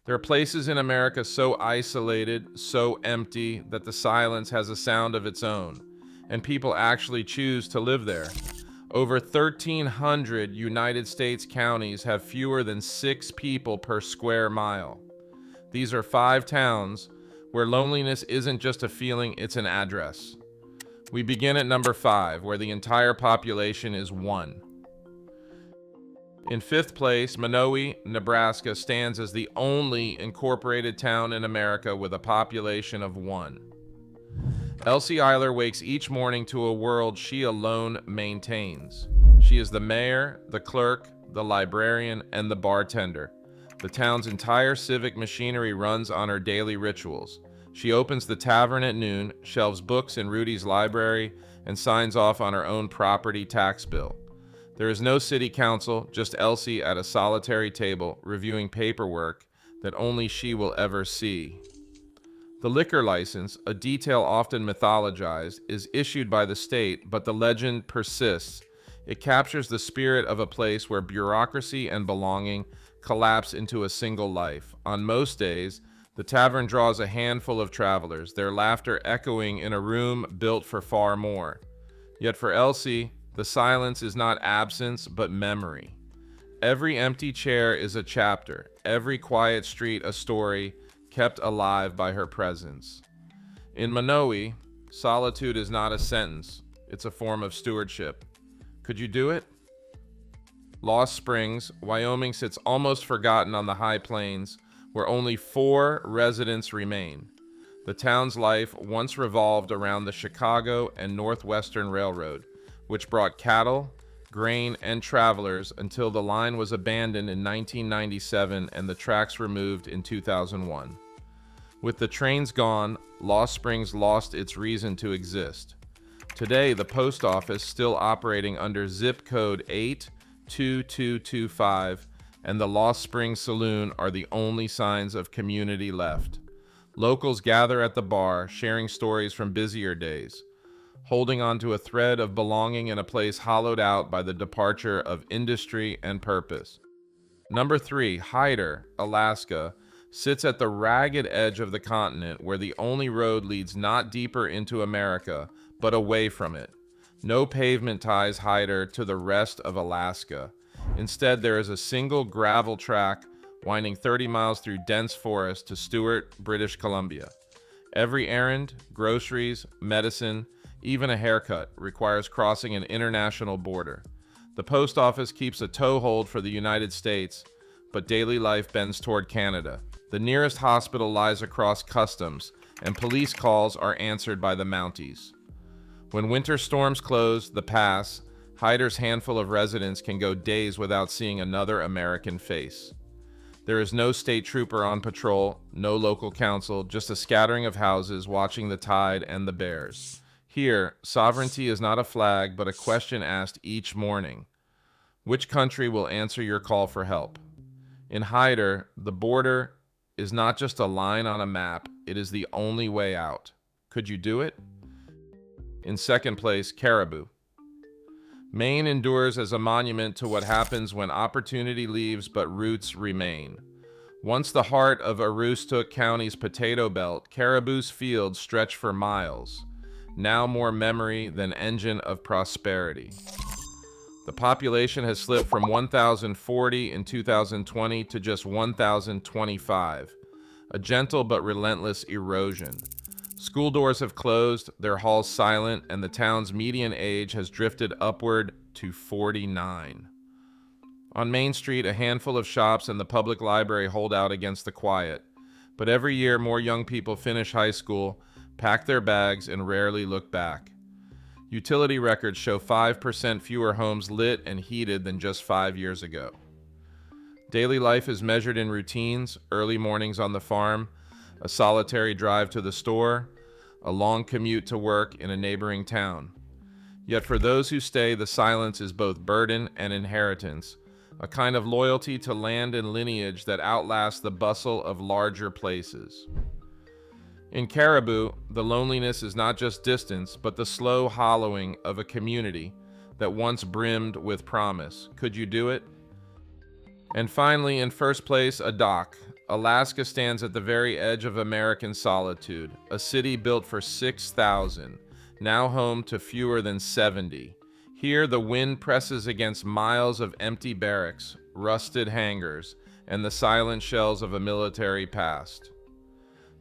There are places in America so isolated, so empty, that the silence has a sound of its own, and people actually choose to live there. Over 1,300 United States counties have fewer than 6 people per square mile. These are 5 towns where loneliness isn't just a feeling, it's an address. We begin at number 5, where the entire population is 1. In 5th place, Minowi, Nebraska stands as the only incorporated town in America with a population of 1. Elsie Eiler wakes each morning to a world she alone maintains. She is the mayor, the clerk, the librarian, and the bartender. The town's entire civic machinery runs on her daily rituals. She opens the tavern at noon, shelves books in Rudy's library, and signs off on her own property tax bill. There is no city council, just Elsie at a solitary table reviewing paperwork that only she will ever see. The liquor license, a detail often mythologized, is issued by the state, but the legend persists. It captures the spirit of a place where bureaucracy and belonging collapse into a single life. On most days, the tavern draws a handful of travelers, their laughter echoing in a room built for far more. Yet for Elsie, the silence is not absence, but memory. Every empty chair is a chapter, every quiet street a story, kept alive by her presence. In Minowi, solitude is not a sentence, it's a form of stewardship. Could you do it? Lost Springs, Wyoming sits almost forgotten on the high plains, where only 4 residents remain. The town's life once revolved around the Chicago and Northwestern Railroad, which brought cattle, grain, and travelers until the line was abandoned in 1997 and the tracks removed in 2001. With the trains gone, Lost Springs lost its reason to exist. Today, the post office, still operating under zip code 82225, and the Lost Springs Saloon are the only signs of community left. Locals gather at the bar, sharing stories from busier days, holding on to a thread of belonging in a place hollowed out by the departure of industry and purpose. Number 3, Hyder, Alaska, sits at the ragged edge of the continent where the only road leads not deeper into America, but away from it. No pavement ties Hyder to the rest of Alaska. Instead, there is a single gravel track winding 30 miles through dense forest to Stewart, British Columbia. Every errand, groceries, medicine, even a haircut requires crossing an international border. The post office keeps a toehold for the United States, but daily life bends toward Canada. The nearest hospital lies across customs, and police calls are answered by the Mounties. When winter storms close the pass, Hyder's handful of residents can go days without seeing another American face. There is no state trooper on patrol, no local council, just a scattering of houses watching the tide and the bears. Here, sovereignty is not a flag, but a question asked each morning. Which country will answer your call for help? In Hyder, the border is not just a line on a map, it is the only way out. Could you do it? In 2nd place, Caribou. Maine endures as a monument to what happens when opportunity leaves but roots remain. Once the heart of Aroostook County's potato belt, Caribou's fields stretch for miles, now more memory than engine of prosperity. The population has slipped from 1,040 in 2020 to just 1,025, a gentle but relentless erosion. School doors have closed, their halls silent, and the town's median age has drifted upward to 49. On Main Street, a handful of shops and the public library hold out against the quiet. But every year, more young people finish high school, pack their bags, and rarely look back. Utility records show 5% fewer homes lit and heated than just 5 years ago. Daily life is measured in routines: early mornings on the farm, a solitary drive to the store, a long commute to work in a neighboring town. Yet for those who stay, the silence is both burden and inheritance, a kind of loyalty to land and lineage that outlasts the bustle of larger places. In Caribou, the loneliness is not just distance, but the slow hollowing of a community that once brimmed with promise. Could you do it? And finally, in 1st place, a dock, Alaska stands at the very edge of American solitude, a city built for 6,000, now home to fewer than 70. Here, the wind presses against miles of empty barracks, rusted hangars, and the silent shells of a military past.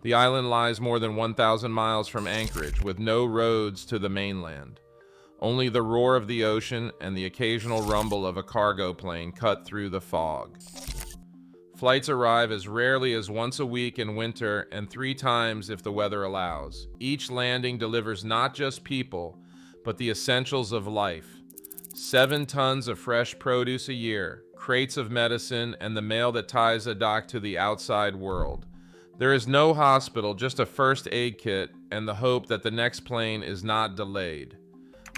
The island lies more than 1,000 miles from Anchorage, with no roads to the mainland. Only the roar of the ocean and the occasional rumble of a cargo plane cut through the fog. Flights arrive as rarely as once a week in winter and 3 times if the weather allows. Each landing delivers not just people, but the essentials of life. 7 tons of fresh produce a year, crates of medicine, and the mail that ties a dock to the outside world. There is no hospital, just a first aid kit and the hope that the next plane is not delayed.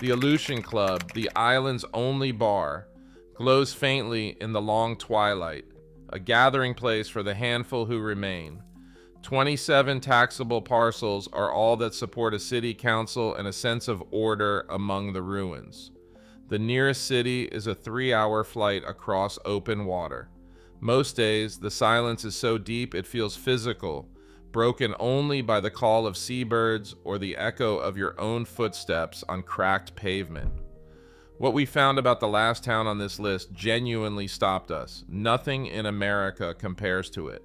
The Aleutian Club, the island's only bar, glows faintly in the long twilight, a gathering place for the handful who remain. 27 taxable parcels are all that support a city council and a sense of order among the ruins. The nearest city is a 3-hour flight across open water. Most days, the silence is so deep it feels physical, broken only by the call of seabirds or the echo of your own footsteps on cracked pavement. What we found about the last town on this list genuinely stopped us. Nothing in America compares to it.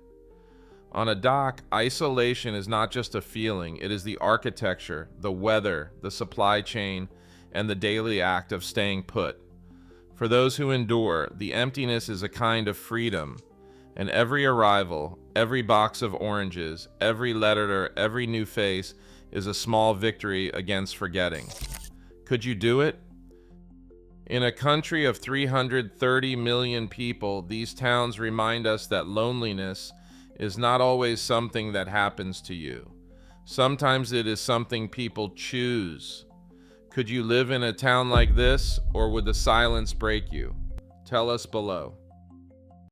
On a dock, isolation is not just a feeling, it is the architecture, the weather, the supply chain, and the daily act of staying put. For those who endure, the emptiness is a kind of freedom, and every arrival, every box of oranges, every letter, every new face is a small victory against forgetting. Could you do it? In a country of 330 million people, these towns remind us that loneliness is not always something that happens to you. Sometimes it is something people choose. Could you live in a town like this, or would the silence break you? Tell us below.